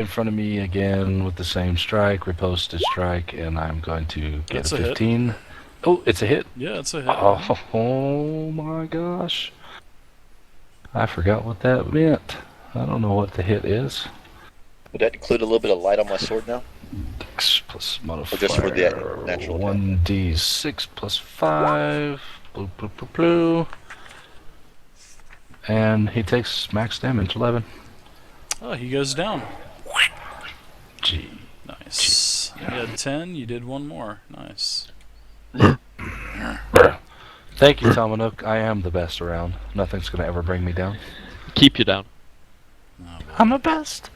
in front of me again with the same strike, riposted strike, and I'm going to get That's a a hit. 15. Oh, it's a hit. Yeah, it's a hit. Oh my gosh. I forgot what that meant. I don't know what the hit is. Would that include a little bit of light on my sword now? Dex plus modifier. Or just for the natural attack? 1d6 plus 5. Blue, blue, blue, blue. And he takes max damage, 11. Oh, he goes down. Gee. Nice. You had 10, you did one more. Nice. Thank you, Tomanook. I am the best around. Nothing's gonna ever bring me down. Keep you down. Oh, boy. I'm the best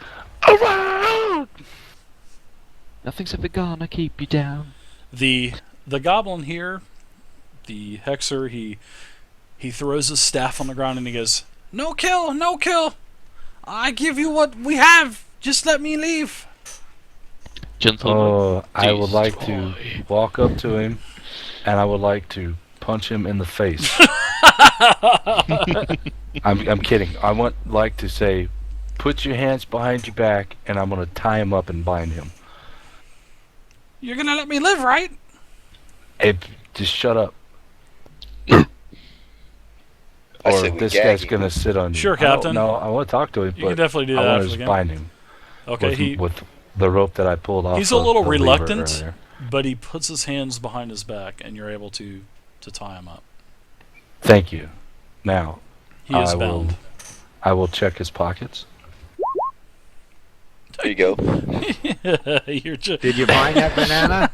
around! Nothing's ever gonna keep you down. The goblin here, the hexer, he throws his staff on the ground and he goes, "No kill, no kill. I give you what we have. Just let me leave." Gentlemen, I would like to destroy. walk up to him, and I would like to punch him in the face. I'm kidding. I want like to say, put your hands behind your back, and I'm gonna tie him up and bind him. You're gonna let me live, right? Hey, just shut up. I Or say we this gag guy's him. gonna sit on you. Sure, Captain. No, I want to talk to him, You but can definitely do I that want to if just we bind him Okay, with the rope that I pulled off. he's a of little the lever reluctant, earlier. but he puts his hands behind his back, and you're able to tie him up. Thank you. Now, He is I will- bound. I will check his pockets. There you go. You're just Did you find that banana?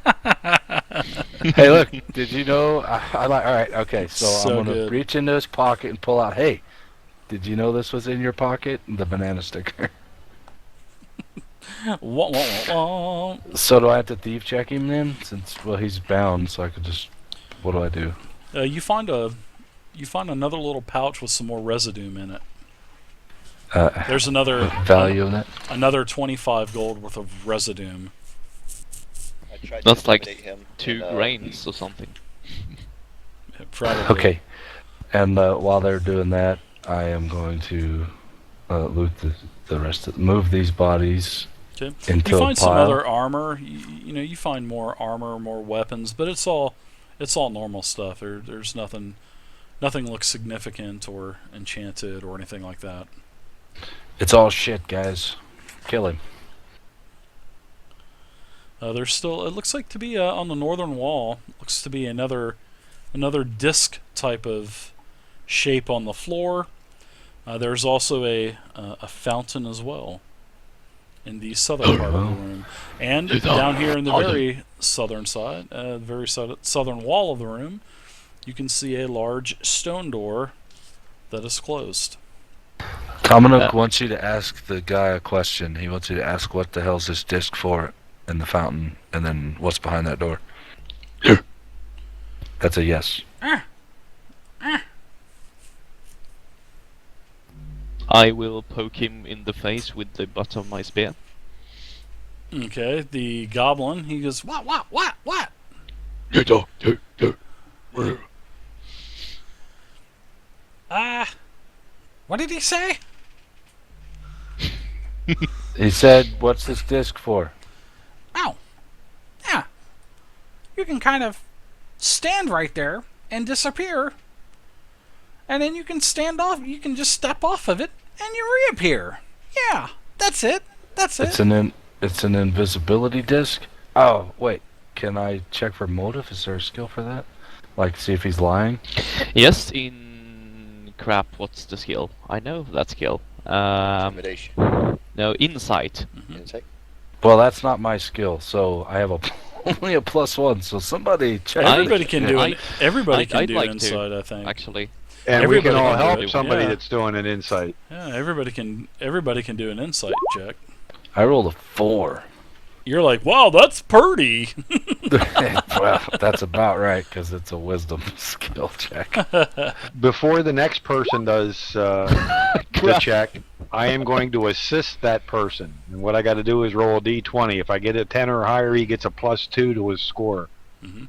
Hey, look! Did you know? I like. All right, okay. So, So I'm gonna good. reach into his pocket and pull out. Hey, did you know this was in your pocket? The banana sticker. wah, wah, wah, wah. So do I have to thief check him then? Since he's bound, so I could just. What do I do? You find another little pouch with some more residue in it. There's another Value of that? another 25 gold worth of residue. I tried That's to like intimidate him. 2 and, grains or something. Probably. Okay. And while they're doing that, I am going to loot the rest of. Move these bodies Okay. into You a find some pile. other armor. You find more armor, more weapons, but it's all normal stuff. There's nothing looks significant or enchanted or anything like that. It's all shit, guys. Kill him. There's still, it looks like to be on the northern wall. Looks to be another disc type of shape on the floor. There's also a fountain as well in the southern part of the room, and down here in the very southern side, very southern wall of the room, you can see a large stone door that is closed. Dominic wants you to ask the guy a question. He wants you to ask what the hell's this disc for in the fountain, and then what's behind that door. That's a yes. I will poke him in the face with the butt of my spear. Okay, the goblin, he goes, what? What did he say? He said, "What's this disc for?" Oh, yeah. You can kind of stand right there and disappear. And then you can stand off, you can just step off of it and you reappear. Yeah, that's it. That's It's it. it's an invisibility disc. Oh wait, can I check for motive? Is there a skill for that? Like see if he's lying? Yes, in crap, what's the skill? I know that skill. Intimidation. No, insight. Insight. Well, that's not my skill, so I have only a +1. So somebody check. Everybody can do I- it. Everybody can I'd do like to, inside, I think. Actually. And we can Everybody all can do help it. somebody Yeah. that's doing an insight. Yeah, everybody can do an insight check. I rolled a 4. You're like, wow, that's purty. Well, that's about right because it's a wisdom skill check. Before the next person does the check, I am going to assist that person. And what I got to do is roll a d20. If I get a 10 or higher, he gets a +2 to his score. Mm-hmm.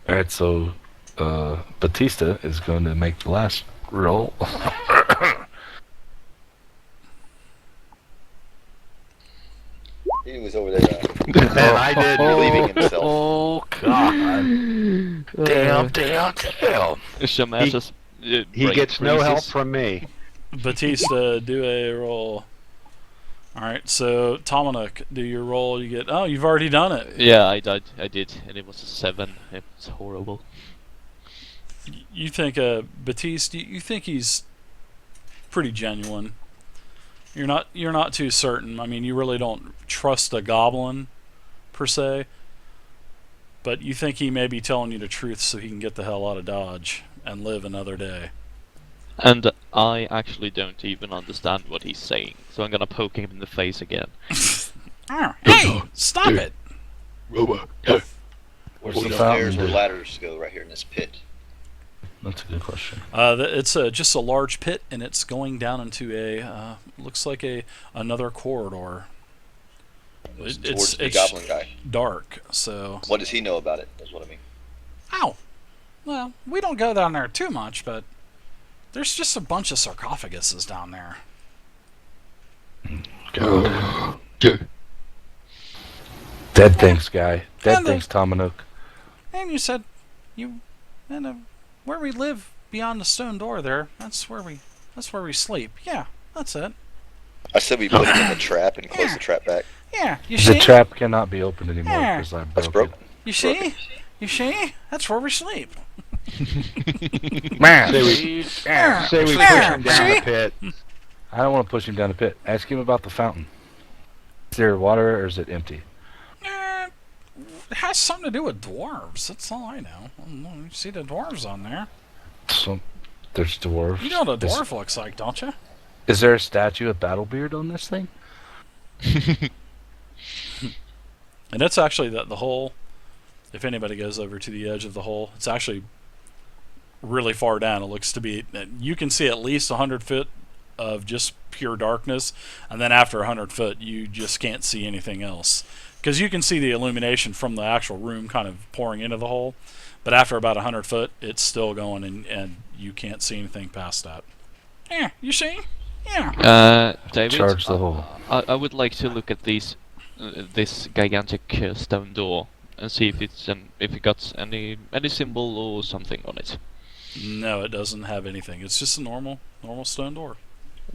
All right, so Batista is going to make the last roll. He was over there And I did. relieving himself. Oh God! Damn! Shamash has, He brain gets no help freezes. from me. Batista, do a roll. Alright, so Tomanuk, do your roll. You get. Oh, you've already done it. Yeah, I did, and it was a 7. It was horrible. You think, Batista, you think he's pretty genuine. You're not too certain. I mean, you really don't trust a goblin, per se. But you think he may be telling you the truth so he can get the hell out of Dodge and live another day. And I actually don't even understand what he's saying, so I'm gonna poke him in the face again. Hey! Stop it! Where's We the know fountain? there's where dude? ladders go right here in this pit. That's a good question. It's just a large pit, and it's going down into a looks like another corridor. Towards the goblin guy. Dark, so. What does he know about it? Is what I mean. Ow! Well, we don't go down there too much, but there's just a bunch of sarcophaguses down there. Dead things, guy. Dead And things, Tomanuk. And you said where we live beyond the stone door there. That's where we sleep. Yeah, that's it. I said we put him in the trap and close the trap back. Yeah, you The see? trap cannot be opened anymore Yeah. because I That's broke broken. You see? You see? That's where we sleep. it. Man, Say we- see? Say we push There, him down see? the pit. I don't want to push him down the pit. Ask him about the fountain. Is there water or is it empty? It has something to do with dwarves. That's all I know. You see the dwarves on there. So, there's dwarves. You know what a Is- dwarf looks like, don't you? Is there a statue of Battlebeard on this thing? And that's actually the hole. If anybody goes over to the edge of the hole, it's actually really far down. It looks to be. You can see at least 100 foot of just pure darkness, and then after 100 foot, you just can't see anything else. Because you can see the illumination from the actual room kind of pouring into the hole, but after about 100 foot, it's still going, and you can't see anything past that. Yeah, you see? Yeah. David, Charge the hole. I would like to look at this gigantic stone door and see if if it got any symbol or something on it. No, it doesn't have anything. It's just a normal stone door.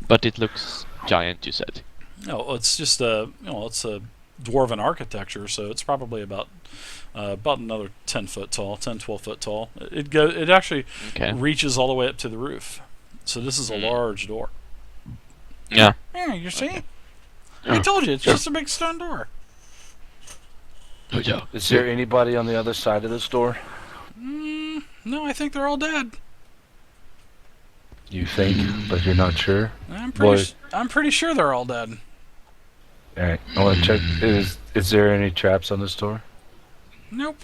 But it looks giant, you said. No, it's just it's a dwarven architecture, so it's probably about another 10 foot tall, 10, 12 foot tall. It actually Okay. reaches all the way up to the roof. So this is a large door. Yeah. Yeah, you see? I told you, it's just a big stone door. Is there anybody on the other side of this door? No, I think they're all dead. You think, but you're not sure? I'm Boy. pretty sure they're all dead. Alright, I want to check. Is there any traps on this door? Nope.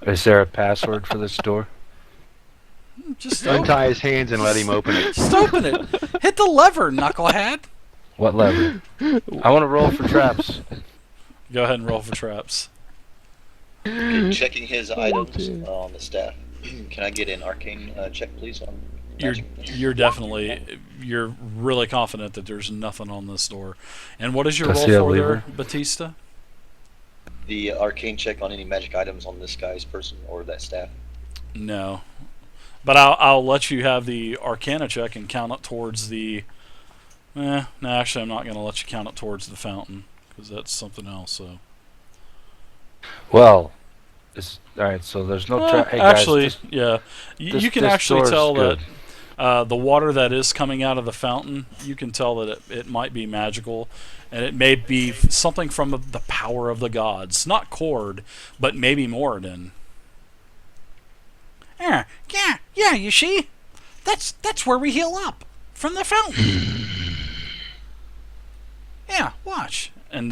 Is there a password for this door? Just open, Untie his hands and let him open it. just open it. Hit the lever, knucklehead. What lever? I want to roll for traps. Go ahead and roll for traps. Okay, checking his items on the staff. Can I get an arcane check, please? On magic? You're really confident that there's nothing on this door. And what is your Does roll he have for there, lever? Batista? The arcane check on any magic items on this guy's person or that staff. No. But I'll let you have the Arcana check and count it towards the... no, actually, I'm not going to let you count it towards the fountain, because that's something else, so... Well, alright, so there's no trap. Hey guys, actually, this- yeah. this- You can this actually door's tell good. that the water that is coming out of the fountain, you can tell that it might be magical, and it may be something from the power of the gods. Not Cord, but maybe Moradin. Yeah, you see? That's where we heal up. From the fountain. Yeah, watch. And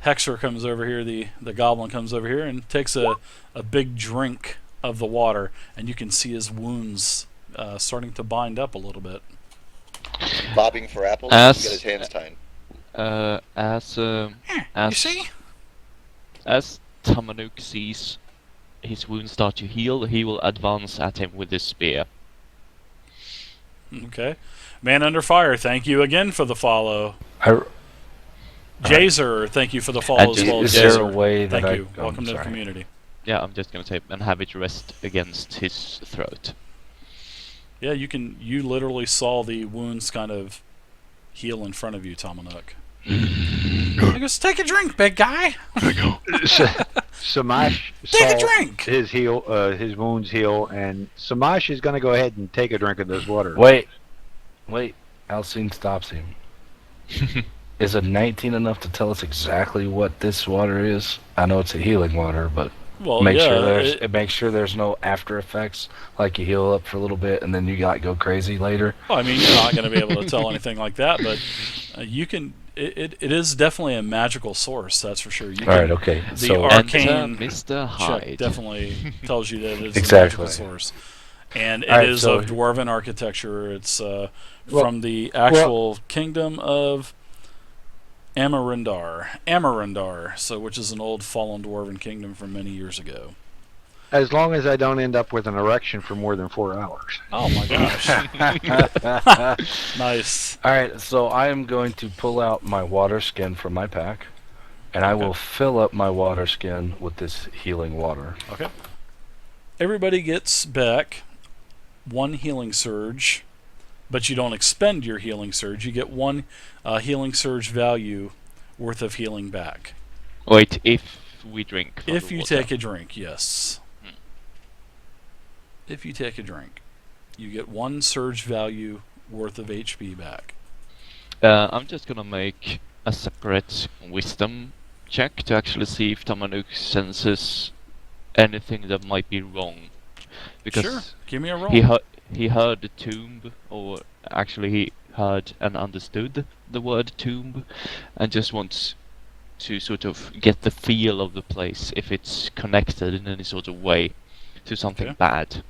Hexer comes over here, the goblin comes over here and takes a big drink of the water, and you can see his wounds starting to bind up a little bit. Bobbing for apples. As- He's got his hands tied. You see? As Tamanuk sees his wounds start to heal, he will advance at him with his spear. Okay. Man Under Fire, thank you again for the follow. I, Jazer, thank you for the follow And as just- well. is Jazer, there a way that Thank you. I'm Welcome to the sorry. community. Yeah, I'm just gonna say, and have it rest against his throat. Yeah, you literally saw the wounds kind of heal in front of you, Tomanuk. He goes, take a drink, big guy. Samash Take a saw drink. his wounds heal, and Samash is going to go ahead and take a drink of this water. Wait. Alcine stops him. Is a 19 enough to tell us exactly what this water is? I know it's a healing water, but Well, make yeah, sure there's it- make sure there's no after effects, like you heal up for a little bit and then you like go crazy later. well, I mean, you're not going to be able to tell anything like that, but you can. It is definitely a magical source, that's for sure. You All right, can- okay. the So arcane Mr. check Hyde. definitely tells you that it's Exactly. a magical source, and it Alright, is so- of dwarven architecture. It's Well- from the actual kingdom of Amarindar, so which is an old fallen dwarven kingdom from many years ago. As long as I don't end up with an erection for more than 4 hours. Oh my gosh! Nice. all right, so I am going to pull out my water skin from my pack, and I will fill up my water skin with this healing water. Okay. Everybody gets back one healing surge, but you don't expend your healing surge. You get one healing surge value worth of healing back. Wait, if we drink. From If the you water. take a drink, yes. If you take a drink, you get one surge value worth of HP back. I'm just gonna make a separate wisdom check to actually see if Tamanuk senses anything that might be wrong. Because Sure, give me a roll. he heard the tomb, or actually he heard and understood the word tomb, and just wants to sort of get the feel of the place, if it's connected in any sort of way to something Okay. bad.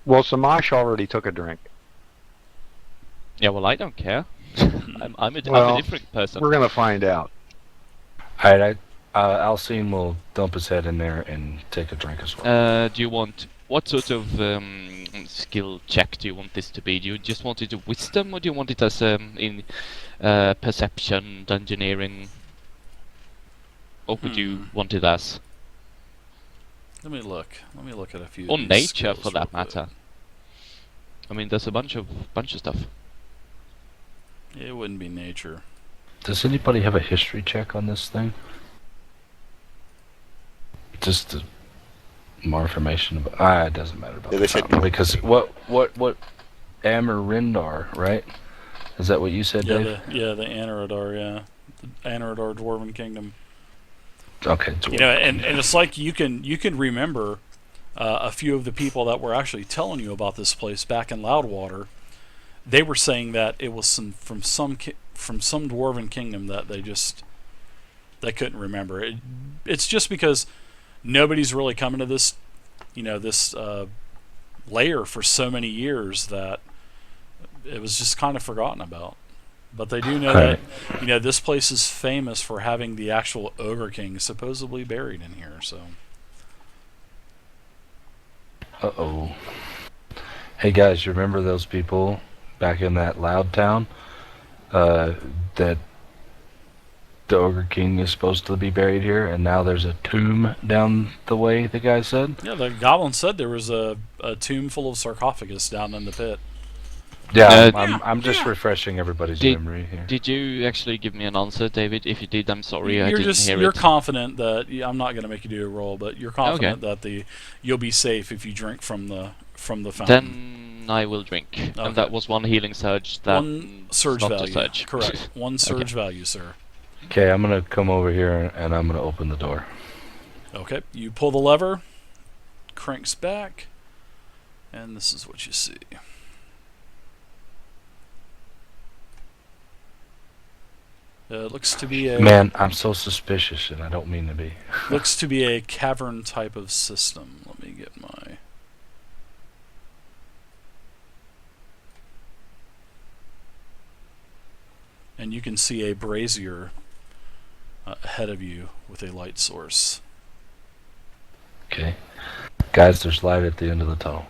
Well, Samash already took a drink. Yeah, well, I don't care. I'm a Well, different person. We're going to find out. All right, Alcine will dump his head in there and take a drink as well. Do you want, what sort of skill check do you want this to be? Do you just want it to wisdom, or do you want it as in perception, dungeoneering? What would you want it as? Let me look. Let me look at a few. Or of these nature, skills for that real quick. matter. I mean, there's a bunch of stuff. It wouldn't be nature. Does anybody have a history check on this thing? Just more information about. It doesn't matter about Yeah, the they said- fountain, because what Amarindar, right? Is that what you said, Yeah, Dave? the Anaradar, yeah, the Anaradar Dwarven Kingdom. Okay. You know, and it's like you can remember a few of the people that were actually telling you about this place back in Loudwater. They were saying that it was from some dwarven kingdom that they couldn't remember. It's just because nobody's really coming to this, this layer for so many years that it was just kind of forgotten about. But they do know Right. that this place is famous for having the actual Ogre King supposedly buried in here. So Uh-oh. Hey guys, you remember those people back in that Loud Town? That the Ogre King is supposed to be buried here, and now there's a tomb down the way, the guy said? yeah, the goblin said there was a tomb full of sarcophagus down in the pit. Yeah, Uh, I'm just refreshing everybody's Did- memory here. Did you actually give me an answer, David? If you did, I'm sorry, I You're didn't just hear you're it. confident that I'm not going to make you do a roll, but you're confident that you'll be safe if you drink from the fountain. Then I will drink. Okay. And that was one healing surge. That One surge not a value. surge. Correct. One surge value, sir. Okay, I'm gonna come over here and I'm gonna open the door. Okay. You pull the lever, cranks back, and this is what you see. It looks to be a Man, I'm so suspicious, and I don't mean to be. looks to be a cavern type of system. Let me get my. And you can see a brazier ahead of you with a light source. Okay, guys, there's light at the end of the tunnel.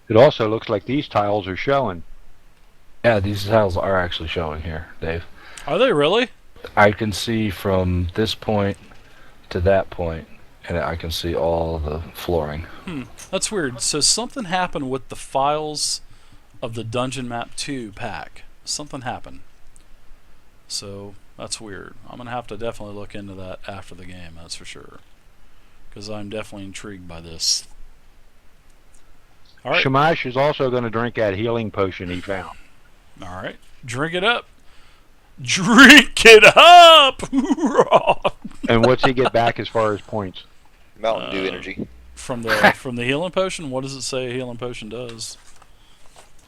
It also looks like these tiles are showing. Yeah, these tiles are actually showing here, Dave. Are they really? I can see from this point to that point, and I can see all the flooring. That's weird. So something happened with the files of the Dungeon Map 2 pack. Something happened. So that's weird. I'm going to have to definitely look into that after the game, that's for sure. Because I'm definitely intrigued by this. All right. Shamash is also going to drink that healing potion he found. All right. Drink it up. Drink it up! Hoorah! And what's he get back as far as points? Mountain Dew energy. From the healing potion? What does it say a healing potion does?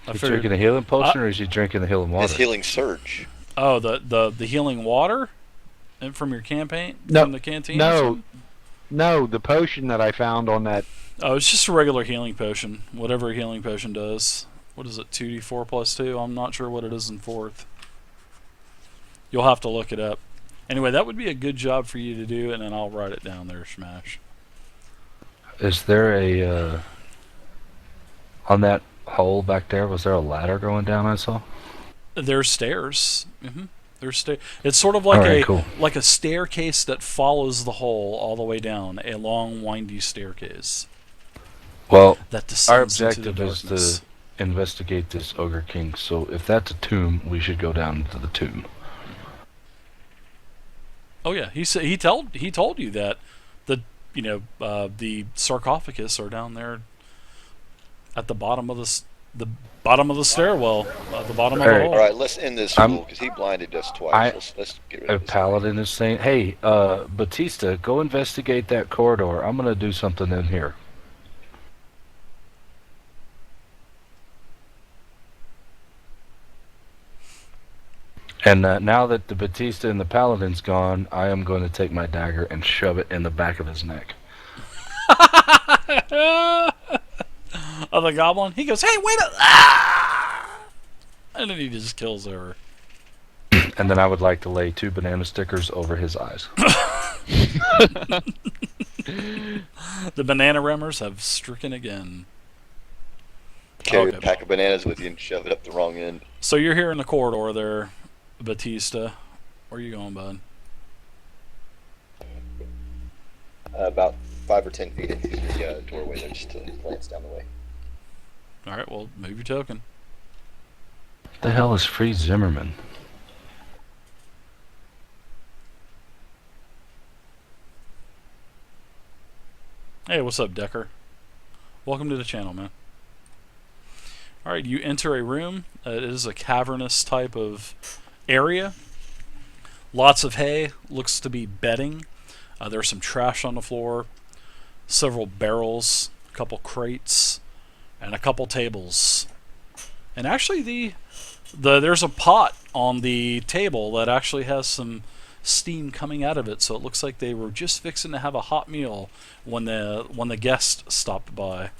I Is he figured. drinking a healing potion, or is he drinking the healing water? His healing surge. Oh, the healing water, and from your campaign, No, from the canteen. or No, something? no, the potion that I found on that. Oh, it's just a regular healing potion. Whatever a healing potion does. What is it? 2d4 plus 2. I'm not sure what it is in 4th. You'll have to look it up. Anyway, that would be a good job for you to do, and then I'll write it down there, Smash. Is there a on that hole back there? Was there a ladder going down? I saw. There's stairs. There's It's sort of like Alright, cool. like a staircase that follows the hole all the way down. A long, windy staircase Well, that our descends into the objective is darkness. to investigate this Ogre King. So if that's a tomb, we should go down to the tomb. Oh yeah, he said he told you that the the sarcophagus are down there at the bottom of the bottom of the stairwell, at the bottom of the Alright. hole. All right, let's end this I'm- fool because he blinded us twice. Let's get rid A of this. paladin is saying, "Hey, Batista, go investigate that corridor. I'm gonna do something in here." And now that the Batista and the paladin's gone, I am going to take my dagger and shove it in the back of his neck. Of the goblin, he goes, "Hey, wait a!" Ah! And then he just kills her. And then I would like to lay 2 banana stickers over his eyes. The banana remmers have stricken again. Carry Okay. a pack of bananas with you and shove it up the wrong end. So you're here in the corridor there, Batista. Where are you going, bud? About 5 or 10 feet into the doorway there, just to glance down the way. All right, well, move your token. The hell is Free Zimmerman? Hey, what's up, Decker? Welcome to the channel, man. Alright, you enter a room. It is a cavernous type of area. Lots of hay. Looks to be bedding. There's some trash on the floor. Several barrels. A couple crates. And a couple tables. And actually, there's a pot on the table that actually has some steam coming out of it, so it looks like they were just fixing to have a hot meal when the guest stopped by.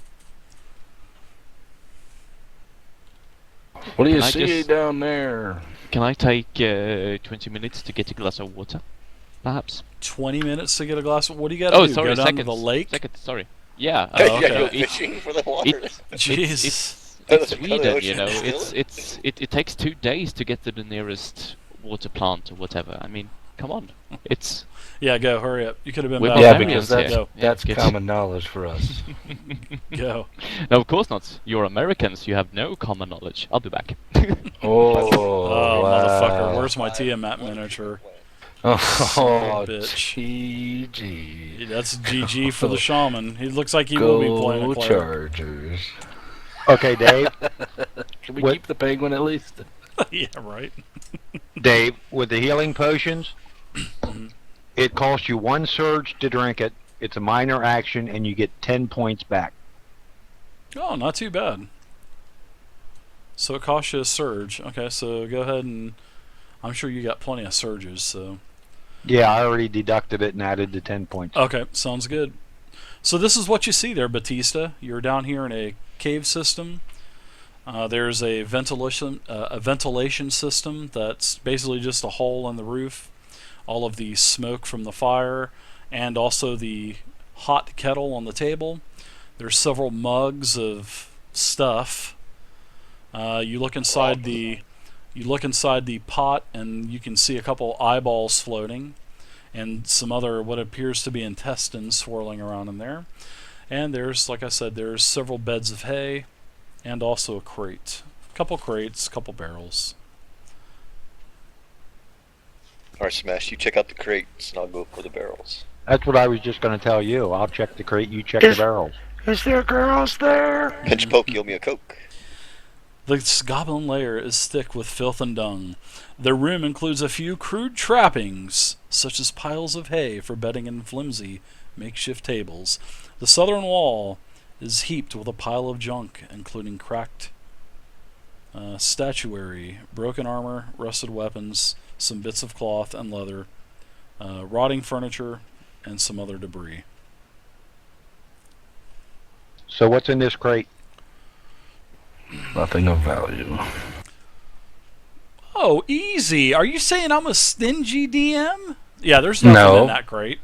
What do you Can I see just- down there? Can I take 20 minutes to get a glass of water, perhaps? 20 minutes to get a glass of... What do you got to Oh, do? sorry, Go down seconds. to the lake? Seconds, sorry. Yeah. Oh, You gotta go okay. fishing for the water. Jeez. It's Go to the Sweden, you ocean know. and steal It takes 2 days to get to the nearest water plant or whatever. I mean, come on. It's Yeah, go. Hurry up. You could have been We're back. Yeah, barbarians because that's, here. Go. that's good. common knowledge for us. Go. no, of course not. You're Americans. You have no common knowledge. I'll be back. Oh, Oh, motherfucker. wow. Where's my Tiamat miniature? Oh, Bitch. GG. That's GG for the shaman. He looks like he will be playing Go a cleric. Chargers. Okay, Dave. Can we What- keep the penguin at least? Yeah, right. Dave, with the healing potions, it costs you 1 surge to drink it. It's a minor action, and you get 10 points back. Oh, not too bad. So it costs you a surge. Okay, so go ahead and... I'm sure you got plenty of surges, so... Yeah, I already deducted it and added the 10 points. Okay, sounds good. So this is what you see there, Batista. You're down here in a cave system. There's a ventilation system that's basically just a hole in the roof. All of the smoke from the fire, and also the hot kettle on the table. There's several mugs of stuff. You look inside the You look inside the pot, and you can see a couple eyeballs floating, and some other what appears to be intestines swirling around in there. And there's, like I said, there's several beds of hay, and also a crate. Couple crates, couple barrels. Alright, Smash, you check out the crates and I'll go for the barrels. That's what I was just going to tell you. I'll check the crate, you check the barrels. Is there girls there? Pinch poke, you owe me a Coke. This goblin lair is thick with filth and dung. Their room includes a few crude trappings, such as piles of hay for bedding and flimsy makeshift tables. The southern wall is heaped with a pile of junk, including cracked statuary, broken armor, rusted weapons, some bits of cloth and leather, rotting furniture, and some other debris. So what's in this crate? Nothing of value. Oh, easy. Are you saying I'm a stingy DM? Yeah, there's nothing No. in that crate.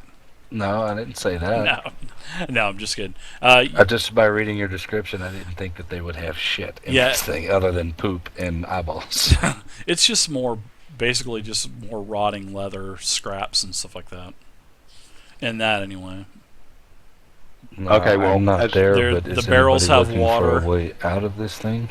No, I didn't say that. No, I'm just kidding. Just by reading your description, I didn't think that they would have shit in Yeah. this thing other than poop and eyeballs. It's just more, basically just more rotting leather, scraps, and stuff like that. And that, anyway. No, Okay, well, I'm not as- there, but the is barrels anybody have looking water. for a way out of this thing?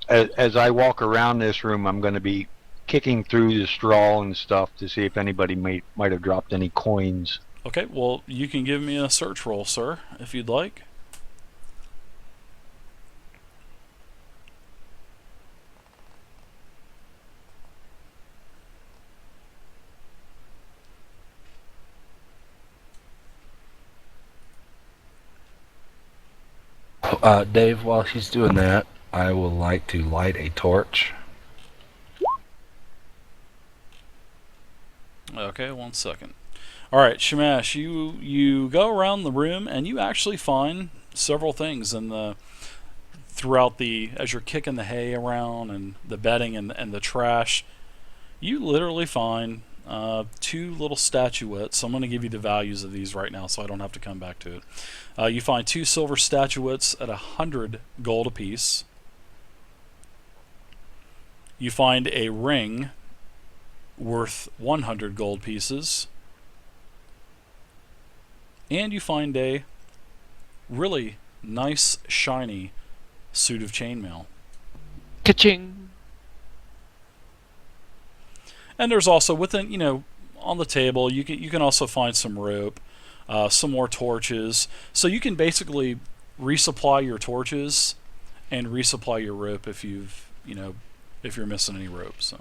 As I walk around this room, I'm going to be kicking through the straw and stuff to see if anybody might have dropped any coins. Okay, well, you can give me a search roll, sir, if you'd like. Dave, while she's doing that, I would like to light a torch. Okay, 1 second. Alright, Shamash, you go around the room and you actually find several things in the throughout the as you're kicking the hay around and the bedding and the trash. You literally find two little statuettes. I'm going to give you the values of these right now so I don't have to come back to it. You find two silver statuettes at 100 gold apiece. You find a ring worth 100 gold pieces. And you find a really nice, shiny suit of chainmail. Ka-ching! And there's also within, on the table, you can also find some rope, some more torches. So you can basically resupply your torches and resupply your rope if if you're missing any rope. So.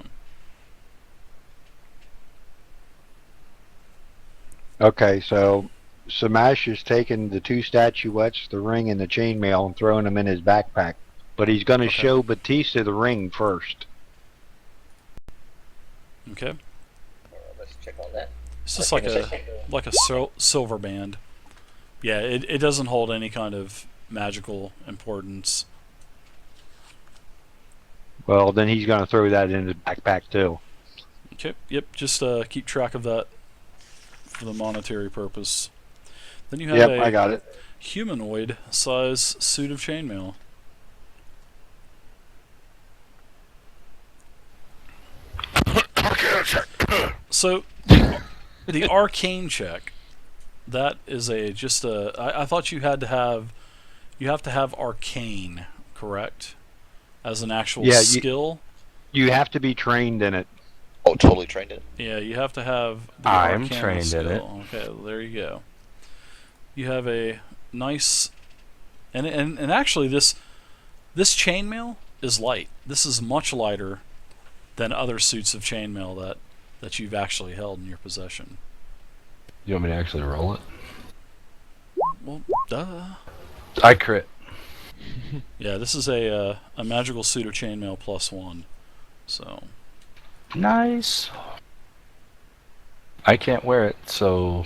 Okay, so Samash is taking the two statuettes, the ring, and the chainmail and throwing them in his backpack. But he's going to Okay. show Batista the ring first. Okay. Let's check on that. It's just like a silver band. Yeah, it doesn't hold any kind of magical importance. Well, then he's going to throw that in his backpack too. Okay. Yep. Just keep track of that for the monetary purpose. Then you have Yep, a I got it. humanoid size suit of chainmail. So the arcane check, that is I thought you have to have arcane, correct? As an actual Yeah, skill. You have to be trained in it. Oh, totally trained in it. Yeah, you have to have the I'm arcana trained in skill. Okay, there you go. You have a nice and actually this chainmail is light. This is much lighter than other suits of chainmail that you've actually held in your possession. You want me to actually roll it? Well, duh. I crit. Yeah, this is a magical suit of chainmail +1. So, Nice. I can't wear it, so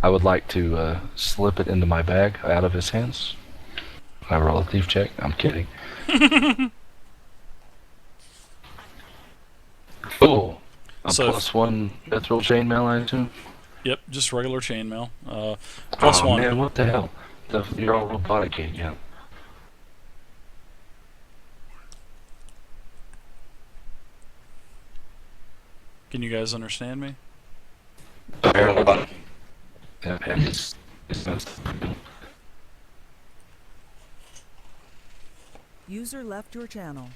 I would like to slip it into my bag out of his hands. I roll a thief check. I'm kidding. Oh, a So- +1 mithril chainmail, I assume. yep, just regular chainmail. Oh +1. man, what the hell? You're all robotic again. Can you guys understand me? Yeah, it's User left your channel.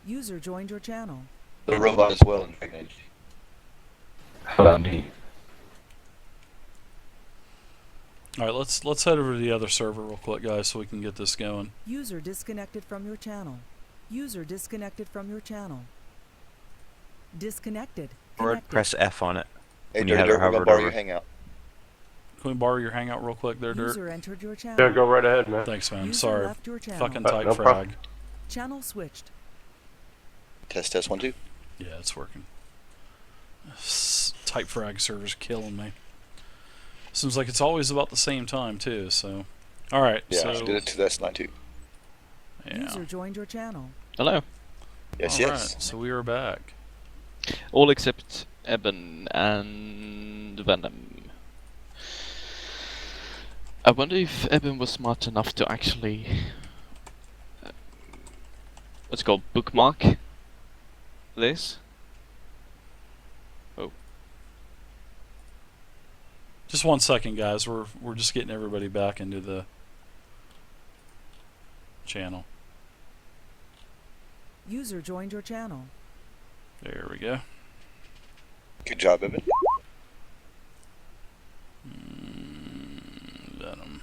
User joined your channel. The robot is well impregnated. How about me? All right, let's head over to the other server real quick, guys, so we can get this going. User disconnected from your channel. User disconnected from your channel. Disconnected. Or Connected. press F on it. Hey, When you Dirty have it Dirt, we're gonna hovered borrow over. your hangout. Can we borrow your hangout real quick there, Dirt? User entered your channel. Yeah, go right ahead, man. Thanks, man. User Sorry. left your channel. Fucking type no frag. problem. Channel switched. Test 1 2. Yeah, it's working. Type frag server's killing me. Seems like it's always about the same time too. So, all right. Yeah, so did it to test 9 2. yeah. User joined your channel. Hello. Yes, All yes. right, so we are back. All except Eben and Venom. I wonder if Eben was smart enough to actually, what's it called, bookmark this. Just 1 second, guys. We're just getting everybody back into the channel. User joined your channel. There we go. Good job, Evan. Venom.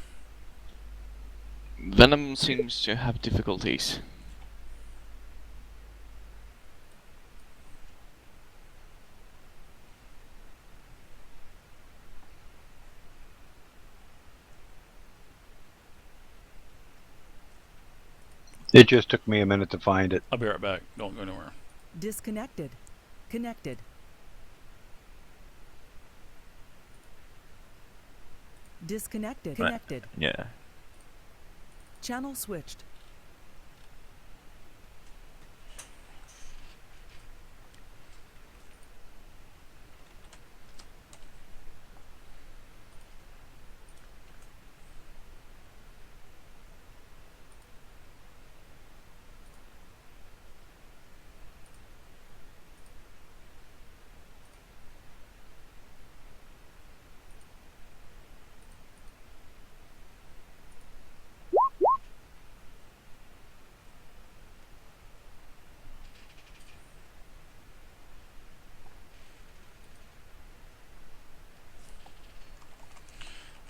Venom seems to have difficulties. It just took me a minute to find it. I'll be right back. Don't go anywhere. Disconnected. Connected. Disconnected. Right. Connected. Yeah. Channel switched.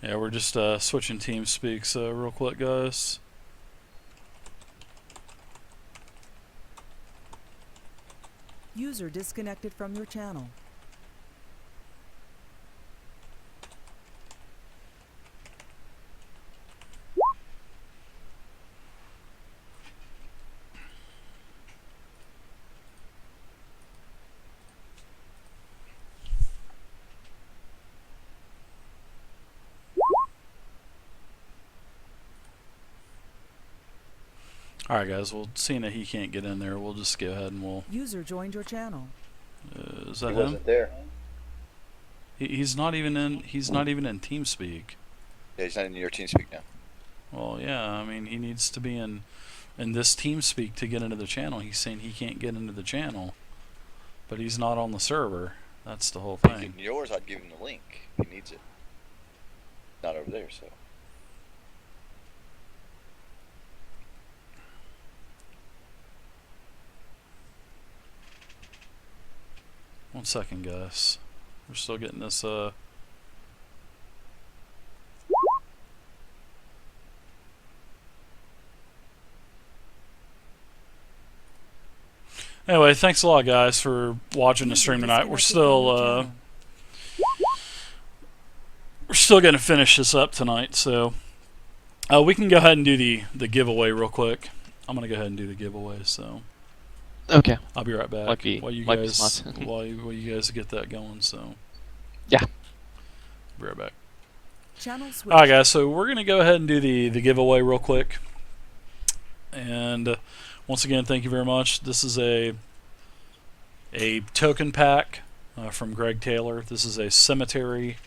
Yeah, we're just switching team speaks real quick, guys. User disconnected from your channel. All right, guys. Well, seeing that he can't get in there, we'll just go ahead and we'll. User joined your channel. Is He that him? wasn't there. He's not even in. He's not even in TeamSpeak. Yeah, he's not in your team speak now. Well, yeah. I mean, he needs to be in this TeamSpeak to get into the channel. He's saying he can't get into the channel, but he's not on the server. That's the whole thing. In yours, I'd give him the link if he needs it. Not over there, so. 1 second, guys. We're still getting this. Anyway, thanks a lot, guys, for watching the stream tonight. We're still going to finish this up tonight, so we can go ahead and do the giveaway real quick. I'm going to go ahead and do the giveaway, so Okay. I'll be right back Might be while you smart. guys get that going. So Yeah. be right back. Channel switched. All right, guys. So we're gonna go ahead and do the giveaway real quick. And once again, thank you very much. This is a token pack from Greg Taylor. This is a cemetery